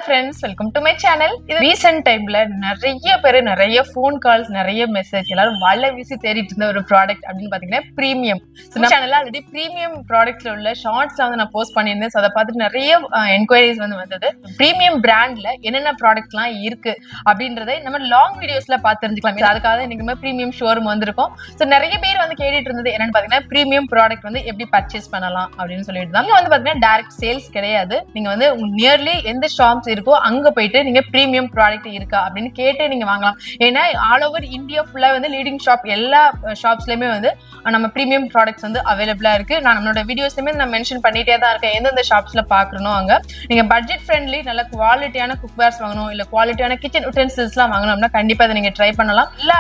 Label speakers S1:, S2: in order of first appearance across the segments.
S1: Friends, welcome to my channel. இது recent டைம்ல நிறைய பேர் நிறைய ஃபோன் கால்ஸ், நிறைய மெசேஜ் எல்லாரும் வலை வீசி தேடிட்டு இருந்த ஒரு ப்ராடக்ட் அப்படின்னு பாத்தீங்கன்னா பிரீமியம். சேனல்ல ஆல்ரெடி பிரீமியம் ப்ராடக்ட்ஸ்ல உள்ள ஷார்ட்ஸ்ல வந்து நான் போஸ்ட் பண்ணியிருந்தேன். அதை பார்த்துட்டு நிறைய என்கொயரிஸ் வந்து வந்தது. பிரீமியம் பிராண்ட்ல என்னென்ன ப்ராடக்ட்லாம் இருக்கு அப்படின்றதை நம்ம லாங் வீடியோஸ்ல பார்த்து தெரிஞ்சுக்கலாம். அதுக்காக இன்னைக்கு பிரீமியம் ஷோரூம் வந்திருக்கும். ஸோ நிறைய பேர் வந்து கேட்டுட்டு இருந்தது என்னன்னு பாத்தீங்கன்னா பிரீமியம் ப்ராடக்ட் வந்து எப்படி பர்ச்சேஸ் பண்ணலாம் அப்படின்னு சொல்லிட்டு தான். வந்து பாத்தீங்கன்னா டைரக்ட் சேல்ஸ் கிடையாது. நீங்க வந்து நியர்லி எந்த ஷாப்ஸ் இருக்கோ அங்க போயிட்டு நீங்க பிரீமியம் ப்ராடக்ட் இருக்கா அப்படின்னு கேட்டு நீங்க வாங்கலாம். ஏன்னா ஆல் ஓவர் இந்தியா ஃபுல்லா வந்து லீடிங் ஷாப் எல்லா ஷாப்ஸ்லயுமே வந்து நம்ம பிரீமியம் ப்ராடக்ட்ஸ் வந்து அவைலபிளா இருக்கு. நான் நம்மளோட வீடியோஸ்லயுமே நான் மென்ஷன் பண்ணிட்டே தான் இருக்கேன். எந்தெந்த ஷாப்ஸ்ல பாக்கணும் அங்க நீங்க பட்ஜெட் ஃப்ரெண்ட்லி நல்ல குவாலிட்டியான குக்வேர்ஸ் வாங்கணும், இல்ல குவாலிட்டியான கிச்சன் யூட்டென்சில்ஸ் எல்லாம் வாங்கணும்னா கண்டிப்பா அதை நீங்க ட்ரை பண்ணலாம். எல்லா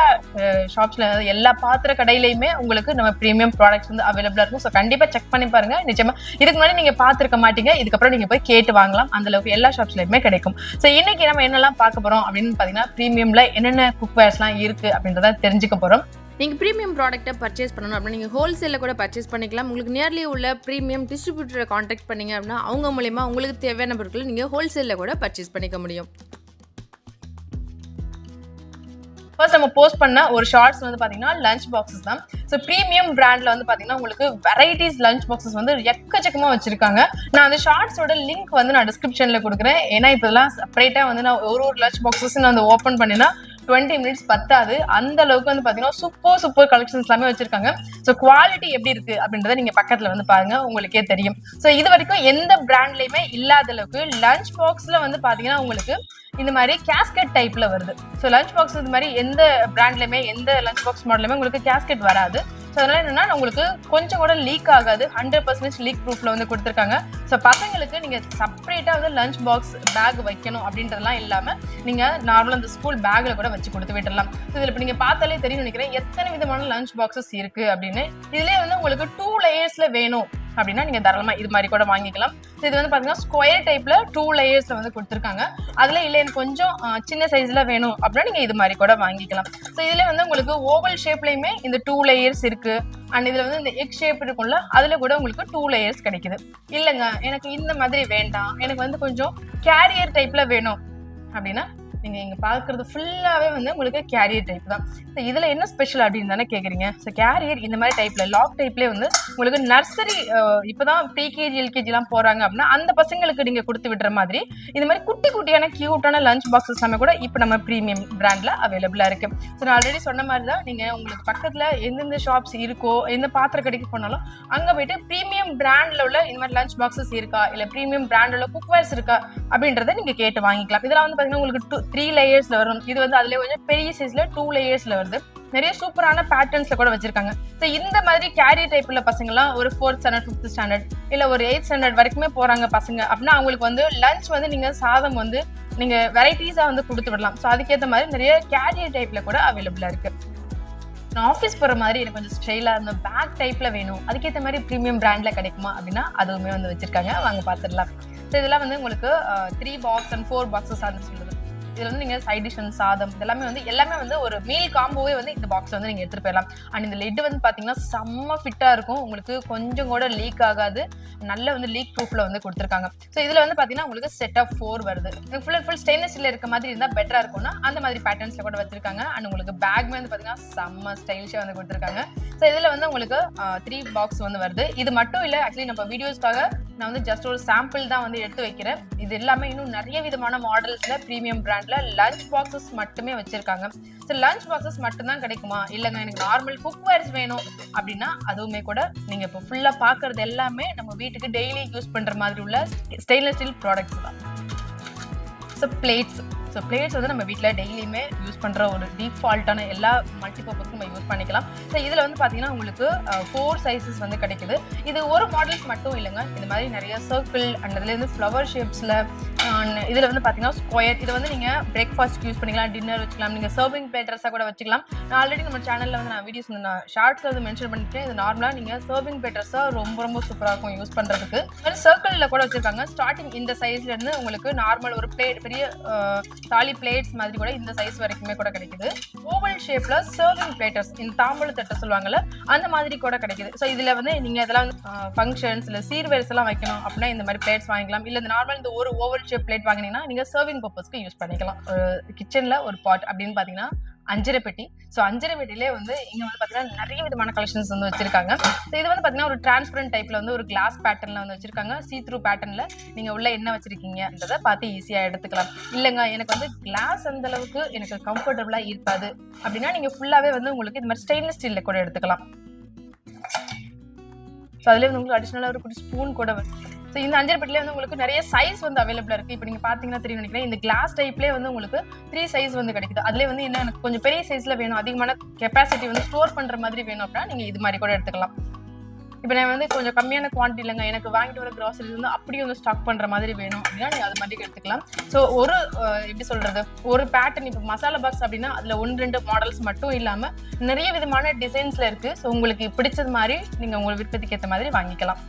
S1: ஷாப்ஸ்ல எல்லா பாத்திர கடையிலயுமே உங்களுக்கு நம்ம பிரீமியம் ப்ராடக்ட்ஸ் வந்து அவைலபிளா இருக்கும். ஸோ கண்டிப்பா செக் பண்ணி பாருங்க. நிச்சயமா இதுக்கு முன்னாடி நீங்க பாத்துருக்க மாட்டீங்க, இதுக்கப்புறம் நீங்க போய் கேட்டு வாங்கலாம். அந்த அளவுக்கு எல்லா ஷாப்ஸ்லயுமே கிடைக்கும். ஸோ இன்னைக்கு நம்ம என்னெல்லாம் பார்க்க போறோம் அப்படின்னு பாத்தீங்கன்னா பிரீமியம்ல என்னென்ன குக்வேர்ஸ்லாம் இருக்கு அப்படின்றத தெரிஞ்சுக்க போறோம்.
S2: நீங்கள் ப்ரீமியம் ப்ராடக்ட்டை பர்ச்சேஸ் பண்ணணும் அப்படின்னா நீங்கள் ஹோல்சேலில் கூட பர்ச்சேஸ் பண்ணிக்கலாம். உங்களுக்கு நியர்லி உள்ள ப்ரீமியம் டிஸ்ட்ரிபியூட்டரை காண்டாக்ட் பண்ணிங்க அப்படின்னா அவங்க மூலமா உங்களுக்கு தேவையான பொருட்களை நீங்கள் ஹோல்சேலில் கூட பர்ச்சேஸ் பண்ணிக்க முடியும்.
S1: ஃபர்ஸ்ட் நம்ம போஸ்ட் பண்ண ஒரு ஷார்ட்ஸ் வந்து பாத்தீங்கன்னா லஞ்ச் பாக்ஸஸ் தான். ஸோ பிரீமியம் பிராண்ட்ல வந்து பாத்தீங்கன்னா உங்களுக்கு வெரைட்டிஸ் லஞ்ச் பாக்ஸஸ் வந்து எக்கச்சக்கமா வச்சிருக்காங்க. நான் அந்த ஷார்ட்ஸோட லிங்க் வந்து நான் டிஸ்கிரிப்ஷன்ல கொடுக்குறேன். ஏன்னா இப்பெல்லாம் செப்பரேட்டா வந்து நான் ஒரு லஞ்ச் பாக்ஸஸ் நான் வந்து ஓப்பன் பண்ணினா 20 மினிட்ஸ் பத்தாது. அந்த அளவுக்கு வந்து பாத்தீங்கன்னா சூப்பர் கலெக்ஷன்ஸ் எல்லாமே வச்சிருக்காங்க. ஸோ குவாலிட்டி எப்படி இருக்கு அப்படின்றத நீங்க பக்கத்துல வந்து பாருங்க, உங்களுக்கே தெரியும். ஸோ இது வரைக்கும் எந்த பிராண்ட்லயுமே இல்லாத அளவுக்கு லஞ்ச் பாக்ஸ்ல வந்து பாத்தீங்கன்னா உங்களுக்கு இந்த மாதிரி கேஸ்கெட் டைப்ல வருது. ஸோ லஞ்ச் பாக்ஸ் இந்த மாதிரி எந்த பிராண்ட்லயுமே எந்த லஞ்ச் பாக்ஸ் மாடலுமே உங்களுக்கு கேஸ்கெட் வராது. ஸோ அதனால என்னன்னா உங்களுக்கு கொஞ்சம் கூட லீக் ஆகாது. 100% லீக் ப்ரூஃப்ல வந்து கொடுத்துருக்காங்க. ஸோ பசங்களுக்கு நீங்க செப்பரேட்டா வந்து லஞ்ச் பாக்ஸ் பேக் வைக்கணும் அப்படின்றதெல்லாம் இல்லாம நீங்க நார்மலா அந்த ஸ்கூல் பேக்ல கூட வச்சு கொடுத்து விட்டுடலாம். ஸோ இதுல இப்ப நீங்க பார்த்தாலே தெரியும் நினைக்கிறேன் எத்தனை விதமான லஞ்ச் பாக்ஸஸ் இருக்கு அப்படின்னு. இதுலயே வந்து உங்களுக்கு 2 லேயர்ஸ்ல வேணும் அப்படின்னா நீங்க தாராளமா இது மாதிரி கூட வாங்கிக்கலாம். இது வந்து பாத்தீங்கன்னா ஸ்கொயர் டைப்ல 2 லேயர்ஸ்ல வந்து கொடுத்துருக்காங்க. அதுல இல்ல எனக்கு கொஞ்சம் சின்ன சைஸ்ல வேணும் அப்படின்னா நீங்க இது மாதிரி கூட வாங்கிக்கலாம். ஸோ இதுல வந்து உங்களுக்கு ஓவல் ஷேப்லயுமே இந்த 2 லேயர்ஸ் இருக்கு. அண்ட் இதுல வந்து இந்த எக் ஷேப் இருக்கும்ல அதுல கூட உங்களுக்கு 2 லேயர்ஸ் கிடைக்குது. இல்லைங்க எனக்கு இந்த மாதிரி வேண்டாம், எனக்கு வந்து கொஞ்சம் கேரியர் டைப்ல வேணும் அப்படின்னா நீங்க இங்க பாக்குறது ஃபுல்லாவே வந்து உங்களுக்கு கேரியர் டைப் தான். ஸோ இதுல என்ன ஸ்பெஷல் அப்படின்னு தானே கேக்குறீங்க. ஸோ கேரியர் இந்த மாதிரி டைப்ல லாக் டைப்லேயே வந்து உங்களுக்கு நர்சரி இப்பதான் ப்ரீகேஜி எல்கேஜி எல்லாம் போறாங்க அப்படின்னா அந்த பசங்களுக்கு நீங்க கொடுத்து விடுற மாதிரி இந்த மாதிரி குட்டி குட்டியான கியூட்டான லஞ்ச் பாக்ஸஸ் எல்லாமே கூட இப்போ நம்ம பிரீமியம் பிராண்ட்ல அவைலபிளா இருக்கு. ஸோ நான் ஆல்ரெடி சொன்ன மாதிரி தான் நீங்க உங்களுக்கு பக்கத்துல எந்தெந்த ஷாப்ஸ் இருக்கோ எந்த பாத்திர கடைக்கு போனாலும் அங்க போயிட்டு பிரீமியம் பிராண்ட்ல உள்ள இந்த மாதிரி லஞ்ச் பாக்ஸஸ் இருக்கா இல்ல பிரீமியம் பிராண்ட்ல உள்ள குக்வேர்ஸ் இருக்கா அப்படின்றத நீங்க கேட்டு வாங்கிக்கலாம். இதெல்லாம் வந்து பாத்தீங்கன்னா உங்களுக்கு 3 லேயர்ஸ்ல வரும். இது வந்து அதுல கொஞ்சம் பெரிய சைஸ்ல 2 லேயர்ஸ்ல வருது. நிறைய சூப்பரான பேட்டர்ன்ஸ்ல கூட வச்சிருக்காங்க. ஸோ இந்த மாதிரி கேரியர் டைப்ல பசங்க எல்லாம் ஒரு 4th ஸ்டாண்டர்ட் 5th ஸ்டாண்டர்ட் இல்ல ஒரு 8th ஸ்டாண்டர்ட் வரைக்குமே போறாங்க பசங்க அப்படின்னா அவங்களுக்கு வந்து லஞ்ச் வந்து நீங்க சாதம் வந்து நீங்க வெரைட்டிஸா வந்து கொடுத்து விடலாம். ஸோ அதுக்கேற்ற மாதிரி நிறைய கேரியர் டைப்ல கூட அவைலபிளா இருக்கு. நான் ஆஃபீஸ் போற மாதிரி எனக்கு கொஞ்சம் ஸ்டைலா இந்த பேக் டைப்ல வேணும், அதுக்கேற்ற மாதிரி பிரீமியம் பிராண்ட்ல கிடைக்குமா அப்படின்னா அதுவுமே வந்து வச்சிருக்காங்க. வாங்க பாத்துடலாம். ஸோ இதெல்லாம் வந்து உங்களுக்கு 3 பாக்ஸ் அண்ட் 4 பாக்ஸஸ் அந்த சொல்லுது. இதுல வந்து நீங்க சைட் டிஷ் அண்ட் சாதம் எல்லாமே வந்து ஒரு மீல் காம்போவே வந்து இந்த பாக்ஸ்ல வந்து நீங்க எடுத்துட்டு போயிடலாம். அண்ட் இந்த லிட் வந்து பாத்தீங்கன்னா செம்ம ஃபிட்டா இருக்கும். உங்களுக்கு கொஞ்சம் கூட லீக் ஆகாது. நல்ல வந்து லீக் ப்ரூஃப்ல வந்து கொடுத்துருக்காங்க. ஸோ இதுல வந்து பாத்தீங்கன்னா உங்களுக்கு செட் ஆஃப் 4 வருது. ஃபுல் அண்ட் ஃபுல் ஸ்டெயின்லெஸ் ஸ்டீல்ல இருக்க மாதிரி இருந்தா பெட்டரா இருக்கும்னா அந்த மாதிரி பேட்டர்ன்ஸ்ல கூட வச்சிருக்காங்க. அண்ட் உங்களுக்கு பேக்மே வந்து பாத்தீங்கன்னா செம்ம ஸ்டைலிஷா வந்து கொடுத்துருக்காங்க. ஸோ இதுல வந்து உங்களுக்கு 3 பாக்ஸ் வந்து வருது. இது மட்டும் இல்ல, ஆக்சுவலி நம்ம வீடியோஸ்க்காக நான் வந்து ஜஸ்ட் ஒரு சாம்பிள் தான் வந்து எடுத்து வைக்கிறேன். இது எல்லாமே இன்னும் நிறைய விதமான மாடல்ஸ்ல பிரீமியம் பிராண்ட்ல லஞ்ச் பாக்ஸஸ் மட்டுமே வச்சிருக்காங்க. ஸோ லஞ்ச் பாக்ஸஸ் மட்டும் தான் கிடைக்குமா இல்லைங்க எனக்கு நார்மல் குக்வேர்ஸ் வேணும் அப்படின்னா அதுவுமே கூட நீங்க இப்போ ஃபுல்லா பாக்குறது எல்லாமே நம்ம வீட்டுக்கு டெய்லி யூஸ் பண்ற மாதிரி உள்ள ஸ்டெயின்லெஸ் ஸ்டீல் ப்ராடக்ட்ஸ் தான். ஸோ பிளேட்ஸ் வந்து நம்ம வீட்டில் டெய்லியுமே யூஸ் பண்ணுற ஒரு டிஃபால்ட்டான எல்லா மல்டிபர்பஸ்க்கும் நம்ம யூஸ் பண்ணிக்கலாம். ஸோ இதில் வந்து பார்த்தீங்கன்னா உங்களுக்கு 4 சைஸஸ் வந்து கிடைக்குது. இது ஒரு மாடல்ஸ் மட்டும் இல்லைங்க, இது மாதிரி நிறைய சர்க்கிள் அண்ட் அதுலேருந்து ஃப்ளவர் ஷேப்ஸில் இதில் வந்து பார்த்தீங்கன்னா ஸ்கொயர். இது வந்து நீங்கள் பிரேக்ஃபாஸ்ட் யூஸ் பண்ணிக்கலாம், டின்னர் வச்சுக்கலாம், நீங்கள் சர்விங் பிளேட்டர்ஸாக கூட வச்சுக்கலாம். நான் ஆல்ரெடி நம்ம சேனலில் வந்து நான் வீடியோஸ் வந்து நான் ஷார்ட்ஸில் வந்து மென்ஷன் பண்ணிட்டேன். இது நார்மலாக நீங்கள் சர்விங் பிளேட்டர்ஸாக ரொம்ப சூப்பராக இருக்கும் யூஸ் பண்ணுறதுக்கு. சர்க்கிளில் கூட வச்சுருக்காங்க. ஸ்டார்டிங் இந்த சைஸ்லேருந்து உங்களுக்கு நார்மல் ஒரு பிளேட் பெரிய தாலி பிளேட்ஸ் மாதிரி கூட இந்த சைஸ் வரைக்குமே கூட கிடைக்குது. ஓவல் ஷேப்ல சர்விங் பிளேட்டர்ஸ் இந்த தாம்பூல தட்டை சொல்லுவாங்கல்ல அந்த மாதிரி கூட கிடைக்குது. ஸோ இதுல வந்து நீங்க இதெல்லாம் ஃபங்க்ஷன்ஸ் இல்ல சீர்வேர்ஸ் எல்லாம் வைக்கணும் அப்படின்னா இந்த மாதிரி பிளேட்ஸ் வாங்கிக்கலாம். இல்ல இந்த நார்மல் இந்த ஒரு ஓவல் பாட் ஷேப் பிளேட் வாங்கினீங்கன்னா நீங்க சர்விங் பர்பஸ்க்கு யூஸ் பண்ணிக்கலாம். கிச்சன்ல ஒரு பாட் அப்படின்னு பாத்தீங்கன்னா அஞ்சரை பெட்டி. ஸோ அஞ்சரை பெட்டிலே வந்து இங்க வந்து பாத்தீங்கன்னா நிறைய விதமான கலெக்ஷன்ஸ் வந்து வச்சிருக்காங்க. ஸோ இது வந்து பாத்தீங்கன்னா ஒரு டிரான்ஸ்பரண்ட் டைப்ல வந்து ஒரு கிளாஸ் பேட்டர்ன்ல வந்து வச்சிருக்காங்க. சீ த்ரூ பேட்டர்ன்ல நீங்க உள்ள என்ன வச்சிருக்கீங்கன்றதை பார்த்து ஈஸியா எடுத்துக்கலாம். இல்லைங்க எனக்கு வந்து கிளாஸ் அந்த அளவுக்கு எனக்கு கம்ஃபர்டபுளா இருக்காது அப்படின்னா நீங்க ஃபுல்லாவே வந்து உங்களுக்கு இது மாதிரி ஸ்டெயின்லெஸ் ஸ்டீல்ல கூட எடுத்துக்கலாம். ஸோ அதுலேயே வந்து உங்களுக்கு அடிஷனலாக ஒரு குட்டி ஸ்பூன் கூட ஸோ இந்த அஞ்சரை பெட்டிலே வந்து உங்களுக்கு நிறைய சைஸ் வந்து அவைலபிளா இருக்கு. இப்போ நீங்க பாத்தீங்கன்னா தெரியும் நினைக்கிறேன். இந்த கிளாஸ் டைப்லேயே வந்து உங்களுக்கு 3 சைஸ் வந்து கிடைக்குது. அதுலேயே வந்து என்ன எனக்கு கொஞ்சம் பெரிய சைஸ்ல வேணும், அதிகமான கெப்பாசிட்டி வந்து ஸ்டோர் பண்ற மாதிரி வேணும் அப்படின்னா நீங்க இது மாதிரி கூட எடுத்துக்கலாம். இப்போ நான் வந்து கொஞ்சம் கம்மியான குவான்டிட்டி இல்லைங்க, எனக்கு வாங்கிட்டு வர கிராசரிஸ் வந்து அப்படியே வந்து ஸ்டாக் பண்ற மாதிரி வேணும் அப்படின்னா நீங்க அது மாதிரி எடுத்துக்கலாம். ஸோ ஒரு எப்படி சொல்றது, ஒரு பேட்டர்ன் இப்போ மசாலா பாக்ஸ் அப்படின்னா அதுல 1-2 மாடல்ஸ் மட்டும் இல்லாம நிறைய விதமான டிசைன்ஸ்ல இருக்கு. ஸோ உங்களுக்கு பிடிச்சது மாதிரி நீங்க உங்களுக்கு விருப்பத்துக்கு ஏற்ற மாதிரி வாங்கிக்கலாம்.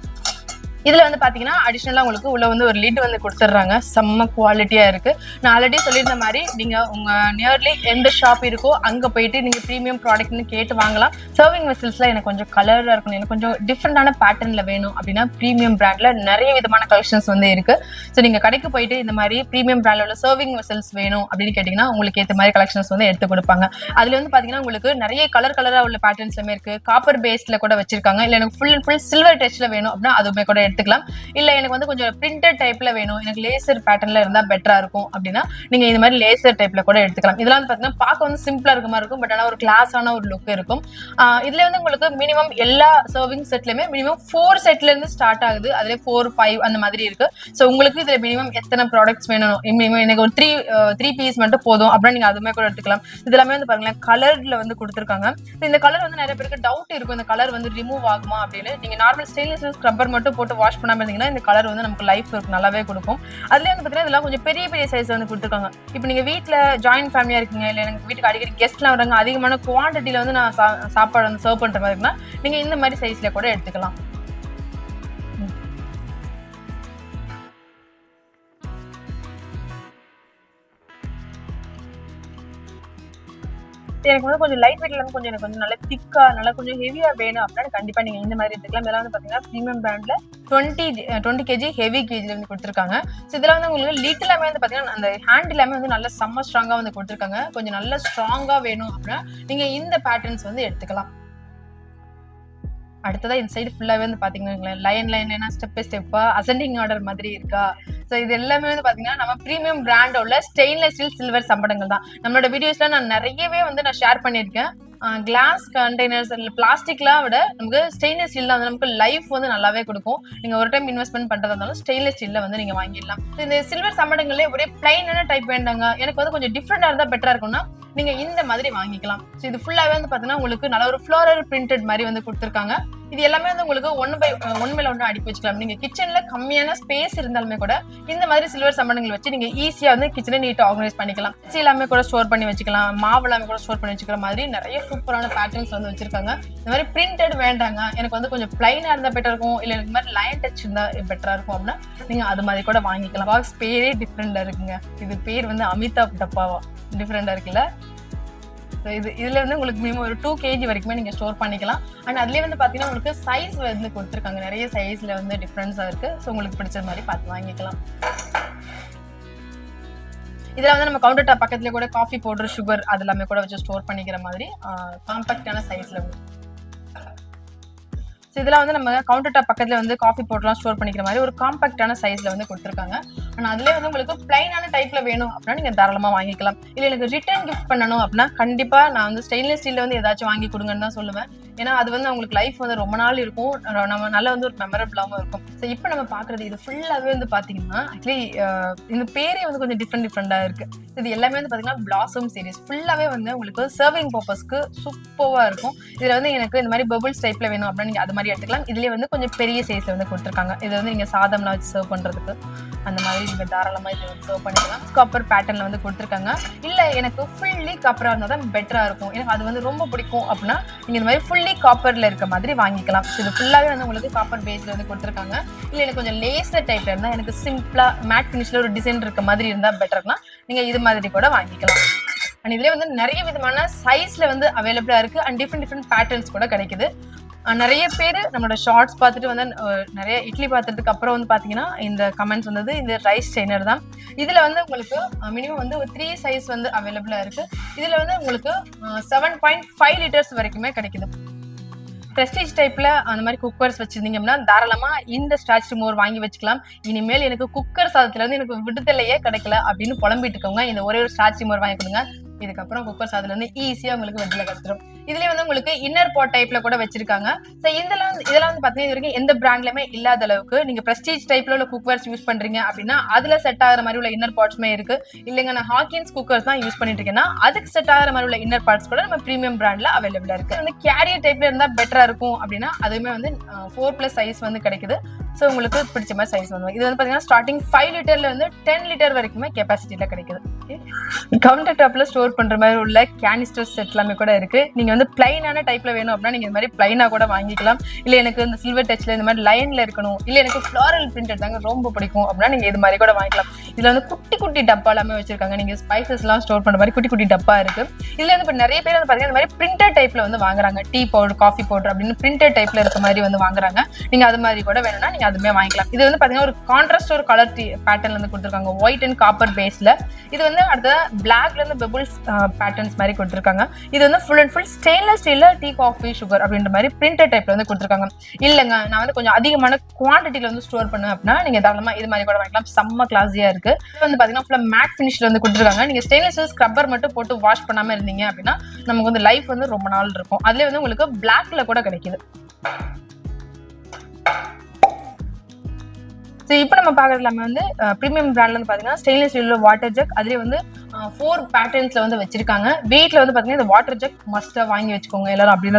S1: இதுல வந்து பாத்தீங்கன்னா அடிஷனலா உங்களுக்கு உள்ள வந்து ஒரு லிட் வந்து கொடுத்துட்றாங்க. செம்ம குவாலிட்டியா இருக்கு. நான் ஆல்ரெடி சொல்லியிருந்த மாதிரி நீங்க உங்க நியர்லி எந்த ஷாப் இருக்கோ அங்க போயிட்டு நீங்க ப்ரீமியம் ப்ராடக்ட்னு கேட்டு வாங்கலாம். சர்விங் வெசல்ஸ்ல எனக்கு கொஞ்சம் கலரா இருக்கணும், எனக்கு கொஞ்சம் டிஃப்ரெண்டான பேட்டர்ன்ல வேணும் அப்படின்னா ப்ரீமியம் பிராண்ட்ல நிறைய விதமான கலெக்ஷன்ஸ் வந்து இருக்கு. ஸோ நீங்க கடைக்கு போயிட்டு இந்த மாதிரி ப்ரீமியம் பிராண்ட்ல உள்ள சர்விங் வெசல்ஸ் வேணும் அப்படின்னு கேட்டீங்கன்னா உங்களுக்கு ஏற்ற மாதிரி கலெக்ஷன்ஸ் வந்து எடுத்து கொடுப்பாங்க. அதுல வந்து பாத்தீங்கன்னா உங்களுக்கு நிறைய கலரா உள்ள பேட்டர்ன்ஸ்லுமே இருக்கு. காப்பர் பேஸ்ல கூட வச்சிருக்காங்க. இல்ல எனக்கு ஃபுல் அண்ட் ஃபுல் சில்வர் டச்ல வேணும் அப்படின்னா அதுவுமே கூட எடுத்துக்கலாம். இல்ல எனக்கு வந்து கொஞ்சம் பிரிண்டட் டைப்ல வேணும், எனக்கு லேசர் பேட்டர்ன்ல இருந்தா பெட்டரா இருக்கும் அப்படின்னா நீங்க இந்த மாதிரி லேசர் டைப்ல கூட எடுத்துக்கலாம். இதெல்லாம் வந்து பாத்தீங்கன்னா பார்க்க வந்து சிம்பிளா இருக்க மாதிரி இருக்கும், பட் ஆனா ஒரு கிளாஸான ஒரு லுக் இருக்கும். இதுல வந்து உங்களுக்கு மினிமம் எல்லா சர்விங் செட்லயுமே மினிமம் 4 செட்ல இருந்து ஸ்டார்ட் ஆகுது. அதுல 4, 5 அந்த மாதிரி இருக்கு. ஸோ உங்களுக்கு இதுல மினிமம் எத்தனை ப்ராடக்ட்ஸ் வேணும், மினிமம் எனக்கு ஒரு 3 பீஸ் மட்டும் போதும் அப்படின்னா நீங்க அதுமே கூட எடுத்துக்கலாம். இதெல்லாமே வந்து பாருங்களேன் கலர்ல வந்து கொடுத்துருக்காங்க. இந்த கலர் வந்து நிறைய பேருக்கு டவுட் இருக்கும், இந்த கலர் வந்து ரிமூவ் ஆகுமா அப்படின்னு. நீங்க நார்மல் ஸ்டெயின்லெஸ் ஸ்டீல் ஸ்க்ரப்பர் மட்டும் போட்டு வாஷ் பண்ணாம இருந்தீங்கன்னா இந்த கலர் வந்து நமக்கு லைஃப் நல்லாவே கொடுக்கும். அதுல வந்து பாத்தீங்கன்னா இதெல்லாம் கொஞ்சம் பெரிய பெரிய சைஸ் வந்து கொடுத்துருக்காங்க. இப்போ நீங்க வீட்டுல ஜாயின்ட் ஃபேமிலியா இருக்கீங்க, இல்ல எனக்கு வீட்டுக்கு அடிக்கடி கெஸ்ட் எல்லாம் வராங்க, அதிகமான குவான்டிட்டியில வந்து நான் சாப்பாடு வந்து சர்வ் பண்ற மாதிரி இருக்குன்னா நீங்க இந்த மாதிரி சைஸ்ல கூட எடுத்துக்கலாம். எனக்கு வந்து கொஞ்சம் லைட் வெயிட்ல இருந்து கொஞ்சம் எனக்கு வந்து நல்லா திக்கா நல்லா கொஞ்சம் ஹெவியா வேணும் அப்படின்னா கண்டிப்பா நீங்க இந்த மாதிரி எடுத்துக்கலாம். இதெல்லாம் வந்து பாத்தீங்கன்னா ப்ரீமியம் பிராண்ட்ல 20 kg ஹெவி கேஜில வந்து கொடுத்துருக்காங்க. ஸோ இதெல்லாம் வந்து உங்களுக்கு லிட் எல்லாமே வந்து பாத்தீங்கன்னா அந்த ஹேண்ட் எல்லாமே வந்து நல்ல செம்ம ஸ்ட்ராங்கா வந்து கொடுத்துருக்காங்க. கொஞ்சம் நல்ல ஸ்ட்ராங்கா வேணும் அப்படின்னா நீங்க இந்த பேட்டர்ன்ஸ் வந்து எடுத்துக்கலாம். அடுத்ததா இந்த சைடு ஃபுல்லாவே வந்து பாத்தீங்கன்னா லைன் ஸ்டெப் பை ஸ்டெப்பா அசெண்டிங் ஆர்டர் மாதிரி இருக்கா. ஸோ இது எல்லாமே வந்து பாத்தீங்கன்னா நம்ம ப்ரீமியம் பிராண்ட் உள்ள ஸ்டெயின்லெஸ் ஸ்டீல் சில்வர் சம்படங்கள் தான். நம்மளோட வீடியோஸ்ல நான் நிறையவே வந்து நான் ஷேர் பண்ணியிருக்கேன். கிளாஸ் கண்டெய்னர்ஸ் பிளாஸ்டிக்லாம் விட நமக்கு ஸ்டெயின்லெஸ் ஸ்டீல் வந்து நமக்கு லைஃப் வந்து நல்லாவே கொடுக்கும். நீங்க ஒரு டைம் இன்வெஸ்ட்மெண்ட் பண்றதா இருந்தாலும் ஸ்டெயின்லெஸ் ஸ்டீல்ல வந்து நீங்க வாங்கிடலாம். இந்த சில்வர் சம்படங்களே ஒரே பிளைனான டைப் வேண்டாங்க, எனக்கு வந்து கொஞ்சம் டிஃப்ரெண்டா இருந்தா பெட்டரா இருக்கும்னா நீங்க இந்த மாதிரி வாங்கிக்கலாம். ஸோ இது ஃபுல்லாவே வந்து பாத்தீங்கன்னா உங்களுக்கு நல்ல ஒரு ஃப்ளோரல் பிரிண்டட் மாதிரி வந்து கொடுத்துருக்காங்க. இது எல்லாமே வந்து உங்களுக்கு 1 மேல 1 அடுக்கி வச்சுக்கலாம். நீங்க கிச்சன்ல கம்மியான ஸ்பேஸ் இருந்தாலுமே கூட இந்த மாதிரி சில்வர் சம்படங்கள் வச்சு நீங்க ஈஸியா வந்து கிச்சனை நீட்டா ஆர்கனைஸ் பண்ணிக்கலாம். எல்லாமே கூட ஸ்டோர் பண்ணி வச்சுக்கலாம், மாவு எல்லாமே கூட ஸ்டோர் பண்ணி வச்சுக்கிற மாதிரி நிறைய சூப்பரான பேட்டர்ன்ஸ் வந்து வச்சிருக்காங்க. இந்த மாதிரி பிரிண்டட் வேண்டாங்க, எனக்கு வந்து கொஞ்சம் பிளைனா இருந்தா பெட்டர் இருக்கும், இல்ல இந்த மாதிரி லைன் டச் இருந்தா பெட்டரா இருக்கும் அப்படின்னா நீங்க அது மாதிரி கூட வாங்கிக்கலாம். பாக்ஸ் பேரே டிஃப்ரெண்டா இருக்குங்க. இது பேர் வந்து அமிதாப் டப்பாவா, டிஃப்ரெண்டா இருக்குல்ல. இதுல வந்து உங்களுக்கு மினிமம் ஒரு 2 kg வரைக்குமே நீங்க ஸ்டோர் பண்ணிக்கலாம். அண்ட் அதுலயே வந்து பாத்தீங்கன்னா உங்களுக்கு சைஸ் வந்து கொடுத்துருக்காங்க. நிறைய சைஸ்ல வந்து டிஃபரன்ஸா இருக்கு. ஸோ உங்களுக்கு பிடிச்ச மாதிரி பார்த்து வாங்கிக்கலாம். இதுல வந்து நம்ம கவுண்டர் டாப் பக்கத்துல கூட காஃபி பவுடர், சுகர் அது எல்லாமே கூட வச்சு ஸ்டோர் பண்ணிக்கிற மாதிரி காம்பாக்டான சைஸ்ல. ஸோ இதெல்லாம் வந்து நம்ம கவுண்டர் டாப் பக்கத்துல வந்து காஃபி பவுடர்லாம் ஸ்டோர் பண்ணிக்கிற மாதிரி ஒரு காம்பாக்டான சைஸ்ல வந்து கொடுத்துருக்காங்க. ஆனால் அதுலேயே வந்து உங்களுக்கு பிளைனான டைப்ல வேணும் அப்படின்னா நீங்க தாராளமா வாங்கிக்கலாம். இல்லை எனக்கு ரிட்டர்ன் கிஃப்ட் பண்ணணும் அப்படின்னா கண்டிப்பா நான் வந்து ஸ்டெயின்லெஸ் ஸ்டீல்ல வந்து ஏதாச்சும் வாங்கி கொடுங்கன்னு தான் சொல்லுவேன். ஏன்னா அது வந்து அவங்களுக்கு லைஃப் வந்து ரொம்ப நாள் இருக்கும், நம்ம நல்ல வந்து ஒரு மெமரபிளாகவும் இருக்கும். ஸோ இப்போ நம்ம பாக்குறது இது ஃபுல்லாவே வந்து பாத்தீங்கன்னா ஆக்சுவலி இந்த பேரே வந்து கொஞ்சம் டிஃப்ரெண்டா இருக்கு. இது எல்லாமே வந்து பாத்தீங்கன்னா பிளாசம் சீரிஸ் ஃபுல்லாவே வந்து உங்களுக்கு சர்விங் பர்பஸ்க்கு சூப்பரா இருக்கும். இதுல வந்து எனக்கு இந்த மாதிரி பபிள்ஸ் டைப்ல வேணும் அப்படின்னா நீங்க அது மாதிரி எடுத்துக்கலாம். இதுலயே வந்து கொஞ்சம் பெரிய சைஸ்ல வந்து கொடுத்துருக்காங்க. இது வந்து நீங்க சாதம்லாம் வச்சு சர்வ் பண்றதுக்கு அந்த மாதிரி நீங்க தாராளமா இது வந்து சர்வ் பண்ணிக்கலாம். காப்பர் பேட்டர்ன்ல வந்து கொடுத்துருக்காங்க. இல்ல எனக்கு ஃபுல்லி காப்பரா இருந்தா தான் பெட்டரா இருக்கும், எனக்கு அது வந்து ரொம்ப பிடிக்கும் அப்படின்னா நீங்க இந்த மாதிரி ஃபுல்லி காப்பர்ல இருக்க மாதிரி வாங்கிக்கலாம். இது ஃபுல்லாவே வந்து உங்களுக்கு காப்பர் பேஸ்ல வந்து கொடுத்துருக்காங்க. இல்ல எனக்கு கொஞ்சம் லேசர் டைப்ல இருந்தா எனக்கு சிம்பிளா மேட் ஃபினிஷ்ல ஒரு டிசைன் இருக்க மாதிரி இருந்தா பெட்டர்னா நீங்க இது மாதிரி கூட வாங்கிக்கலாம். அண்ட் இதுல வந்து நிறைய விதமான சைஸ்ல வந்து அவைலபிளா இருக்கு. அண்ட் டிஃப்ரெண்ட் பேட்டர்ன்ஸ் கூட கிடைக்குது. நிறைய பேர் நம்மளோட ஷார்ட்ஸ் பார்த்துட்டு வந்து நிறைய இட்லி பாத்திரத்துக்கு அப்புறம் வந்து பாத்தீங்கன்னா இந்த கமெண்ட்ஸ் வந்தது இந்த ரைஸ் ஸ்ட்ரெயினர் தான். இதுல வந்து உங்களுக்கு மினிமம் வந்து ஒரு 3 சைஸ் வந்து அவைலபிளா இருக்கு. இதுல வந்து உங்களுக்கு 7.5 லிட்டர்ஸ் வரைக்குமே கிடைக்குது. பிரஸ்டீஜ் டைப்ல அந்த மாதிரி குக்கர்ஸ் வச்சிருந்தீங்க அப்படின்னா தாராளமா இந்த ஸ்டார்ச் ரிமூவர் வாங்கி வச்சுக்கலாம். இனிமேல் எனக்கு குக்கர் சாதத்துல இருந்து எனக்கு விடுதலையே கிடைக்கல அப்படின்னு புலம்பிட்டு இருக்கவங்க இந்த ஒரே ஒரு ஸ்டார்ச் ரிமூவர் வாங்கி கொடுங்க. இதுக்கப்புறம் குக்கர் சாதத்துல இருந்து ஈஸியா உங்களுக்கு வெட்டில கிடைச்சிடும். இதுலயே வந்து உங்களுக்கு இன்னர் பாட் டைப்ல கூட வச்சிருக்காங்க. ஸோ இதெல்லாம் வந்து பாத்தீங்கன்னா இது வரைக்கும் எந்த பிராண்ட்லயுமே இல்லாத அளவுக்கு நீங்க பிரஸ்டீஜ் டைப்ல உள்ள குக்கர்ஸ் யூஸ் பண்றீங்க அப்படின்னா அதுல செட் ஆகிற மாதிரி உள்ள இன்னர் பார்ட்ஸ்மே இருக்கு. இல்லைங்க நான் ஹாக்கின்ஸ் குக்கர்ஸ் தான் யூஸ் பண்ணிட்டு இருக்கேன்னா அதுக்கு செட் ஆகிற மாதிரி உள்ள இன்னர் பார்ட்ஸ் கூட நம்ம பிரீமியம் பிராண்ட்ல அவைலபிளா இருக்கு. வந்து கேரியர் டைப்ல இருந்தா பெட்டரா இருக்கும் அப்படின்னா அதுவுமே வந்து 4+ சைஸ் வந்து கிடைக்குது. ஸோ உங்களுக்கு பிடிச்ச மாதிரி சைஸ் வந்து இது வந்து பாத்தீங்கன்னா ஸ்டார்டிங் 5 லிட்டர்ல இருந்து 10 லிட்டர் வரைக்குமே கெப்பாசிட்டியில கிடைக்குது. கவுண்டர் டாப்ல ஸ்டோர் பண்ற மாதிரி உள்ள கேனிஸ்டர் செட் எல்லாமே கூட இருக்கு. நீங்க வந்து பிளைனான டைப்ல வேணும் அப்படின்னா நீங்க இந்த மாதிரி பிளைனா கூட வாங்கிக்கலாம். இல்ல எனக்கு இந்த சில்வர் டச்ல இந்த மாதிரி லைன்ல இருக்கணும், இல்ல எனக்கு ஃப்ளாரல் பிரிண்டட் தாங்க ரொம்ப பிடிக்கும் அப்படின்னா நீங்க இது மாதிரி கூட வாங்கிக்கலாம். இதுல வந்து குட்டி குட்டி டப்பா எல்லாமே வச்சிருக்காங்க. நீங்க ஸ்பைசஸ் எல்லாம் ஸ்டோர் பண்ற மாதிரி குட்டி குட்டி டப்பா இருக்கு. இதுல வந்து இப்ப நிறைய பேர் வந்து பாத்தீங்கன்னா இந்த மாதிரி பிரிண்டட் டைப்ல வந்து வாங்குறாங்க. டீ பவுடர், காஃபி பவுடர் அப்படின்னு பிரிண்டட் டைப்ல இருக்க மாதிரி வந்து வாங்குறாங்க. நீங்க அது மாதிரி கூட வேணும்னா நீங்க அதுமே வாங்கிக்கலாம். இது வந்து பாத்தீங்கன்னா ஒரு கான்ட்ராஸ்ட் ஒரு கலர் பேட்டர்ன்ல இருந்து கொடுத்துருக்காங்க. ஒயிட் அண்ட் காப்பர் பேஸ்ல. இது வந்து அடுத்த பிளாக்ல இருந்து பெபிள்ஸ் பேட்டர்ன்ஸ் மாதிரி கொடுத்துருக்காங்க. இது வந்து ஃபுல் அண்ட் ஃபுல் ஸ்டெயின்லெஸ் ஸ்டீல்ல டீ, காஃபி, சுகர் அப்படின்ற மாதிரி பிரிண்டட் டைப்ல வந்து கொடுத்துருக்காங்க. இல்லைங்க நான் வந்து கொஞ்சம் அதிகமான குவான்டிட்டியில வந்து ஸ்டோர் பண்ணேன் அப்படின்னா நீங்க தாராளமா இது மாதிரி கூட வாங்கிக்கலாம். செம்ம கிளாஸியா இருக்கு. இது வந்து பாத்தீங்கன்னா ஃபுல்லா மேட் ஃபினிஷ்ல வந்து கொடுத்துருக்காங்க. நீங்க ஸ்டெயின்லெஸ் ஸ்டீல் ஸ்க்ரப்பர் மட்டும் போட்டு வாஷ் பண்ணாம இருந்தீங்க அப்படின்னா நமக்கு வந்து லைஃப் வந்து ரொம்ப நாள் இருக்கும். அதுல வந்து உங்களுக்கு பிளாக்ல கூட கிடைக்குது. ஸோ இப்போ நம்ம பார்க்கறது எல்லாமே வந்து ப்ரீமியம் பிராண்ட்ல வந்து பார்த்தீங்கன்னா ஸ்டெயின்லெஸ் ஸ்டீல் வாட்டர் ஜக். அதுலேயே வந்து 4 பேட்டர்ன்ஸ்ல வந்து வச்சிருக்காங்க. வெயிட்ல வந்து பார்த்தீங்கன்னா இந்த வாட்டர் ஜக் மஸ்ட்டாக வாங்கி வச்சுக்கோங்க எல்லாரும் அப்படின்னு